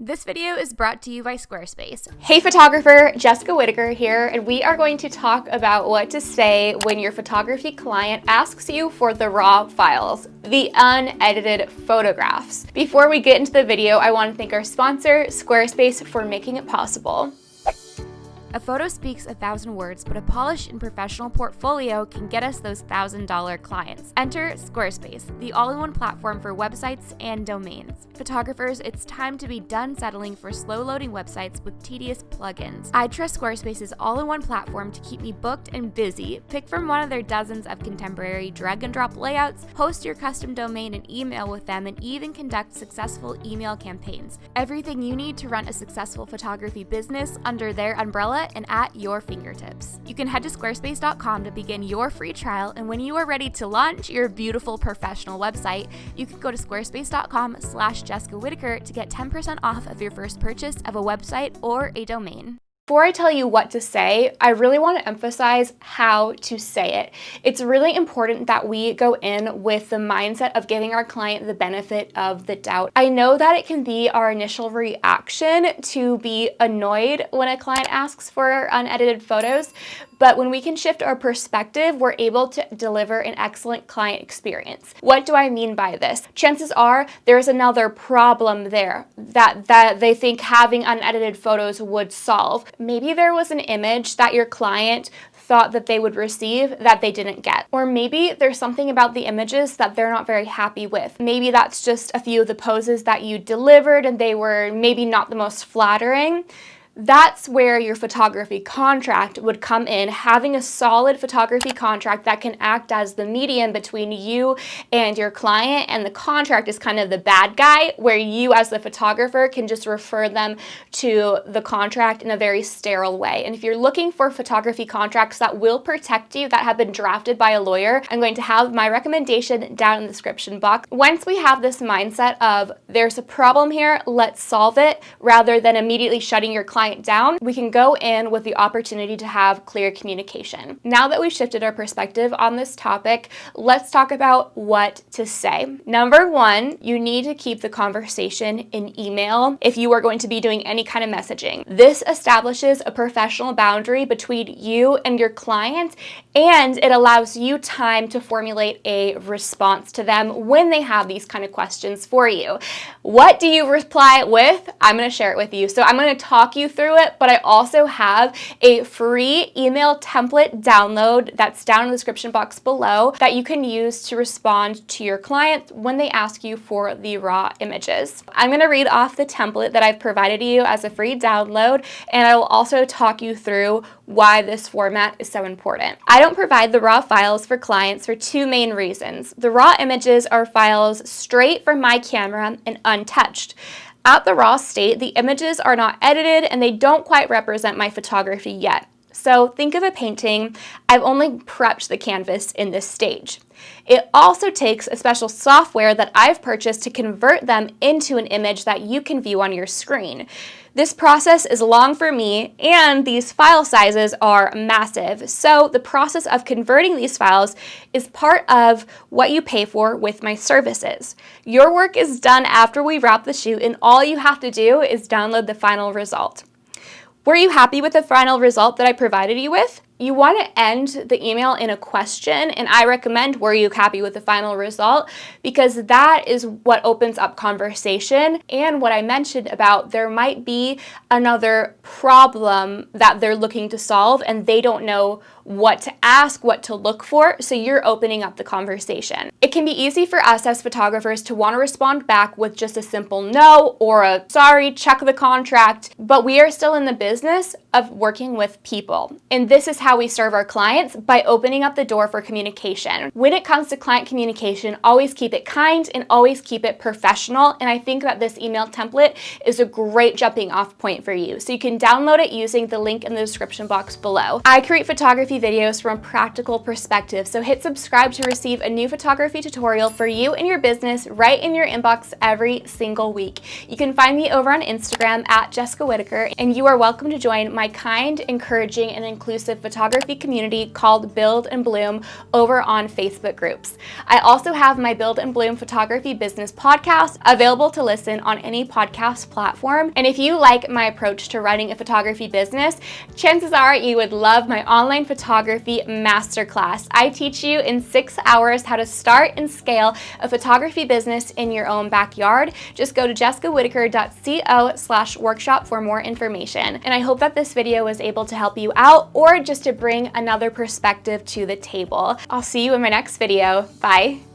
This video is brought to you by Squarespace. Hey photographer, Jessica Whitaker here, and we are going to talk about what to say when your photography client asks you for the raw files, the unedited photographs. Before we get into the video, I want to thank our sponsor, Squarespace, for making it possible. A photo speaks 1,000 words, but a polished and professional portfolio can get us those $1,000 clients. Enter Squarespace, the all-in-one platform for websites and domains. Photographers, it's time to be done settling for slow-loading websites with tedious plugins. I trust Squarespace's all-in-one platform to keep me booked and busy. Pick from one of their dozens of contemporary drag-and-drop layouts, host your custom domain and email with them, and even conduct successful email campaigns. Everything you need to run a successful photography business under their umbrella and at your fingertips. You can head to squarespace.com to begin your free trial, and when you are ready to launch your beautiful professional website, you can go to squarespace.com/Jessica Whitaker to get 10% off of your first purchase of a website or a domain. Before I tell you what to say, I really want to emphasize how to say it. It's really important that we go in with the mindset of giving our client the benefit of the doubt. I know that it can be our initial reaction to be annoyed when a client asks for unedited photos, but when we can shift our perspective, we're able to deliver an excellent client experience. What do I mean by this? Chances are there's another problem there that they think having unedited photos would solve. Maybe there was an image that your client thought that they would receive that they didn't get. Or maybe there's something about the images that they're not very happy with. Maybe that's just a few of the poses that you delivered and they were maybe not the most flattering. That's where your photography contract would come in. Having a solid photography contract that can act as the medium between you and your client, and the contract is kind of the bad guy, where you as the photographer can just refer them to the contract in a very sterile way. And if you're looking for photography contracts that will protect you, that have been drafted by a lawyer, I'm going to have my recommendation down in the description box. Once we have this mindset of there's a problem here, let's solve it, rather than immediately shutting your client down, we can go in with the opportunity to have clear communication. Now that we've shifted our perspective on this topic, let's talk about what to say. Number one, you need to keep the conversation in email if you are going to be doing any kind of messaging. This establishes a professional boundary between you and your client, and it allows you time to formulate a response to them when they have these kind of questions for you. What do you reply with? I'm going to share it with you. So I'm going to talk you through it, but I also have a free email template download that's down in the description box below that you can use to respond to your client when they ask you for the raw images. I'm going to read off the template that I've provided you as a free download, and I will also talk you through why this format is so important. I don't provide the raw files for clients for two main reasons. The raw images are files straight from my camera and untouched. At the raw state, the images are not edited and they don't quite represent my photography yet. So think of a painting. I've only prepped the canvas in this stage. It also takes a special software that I've purchased to convert them into an image that you can view on your screen. This process is long for me, and these file sizes are massive. So the process of converting these files is part of what you pay for with my services. Your work is done after we wrap the shoot, and all you have to do is download the final result. Were you happy with the final result that I provided you with? You want to end the email in a question, and I recommend were you happy with the final result, because that is what opens up conversation. And what I mentioned about there might be another problem that they're looking to solve and they don't know what to ask, what to look for, so you're opening up the conversation. It can be easy for us as photographers to want to respond back with just a simple no or a sorry, check the contract, but we are still in the business of working with people. And this is how we serve our clients, by opening up the door for communication. When it comes to client communication, always keep it kind and always keep it professional. And I think that this email template is a great jumping off point for you. So you can download it using the link in the description box below. I create photography videos from a practical perspective, so hit subscribe to receive a new photography tutorial for you and your business right in your inbox every single week. You can find me over on Instagram at Jessica Whitaker, and you are welcome to join my kind, encouraging, and inclusive photography photography community called Build and Bloom over on Facebook groups. I also have my Build and Bloom Photography Business podcast available to listen on any podcast platform. And if you like my approach to running a photography business, chances are you would love my online photography masterclass. I teach you in 6 hours how to start and scale a photography business in your own backyard. Just go to jessicawhitaker.co/workshop for more information. And I hope that this video was able to help you out or just to bring another perspective to the table. I'll see you in my next video. Bye.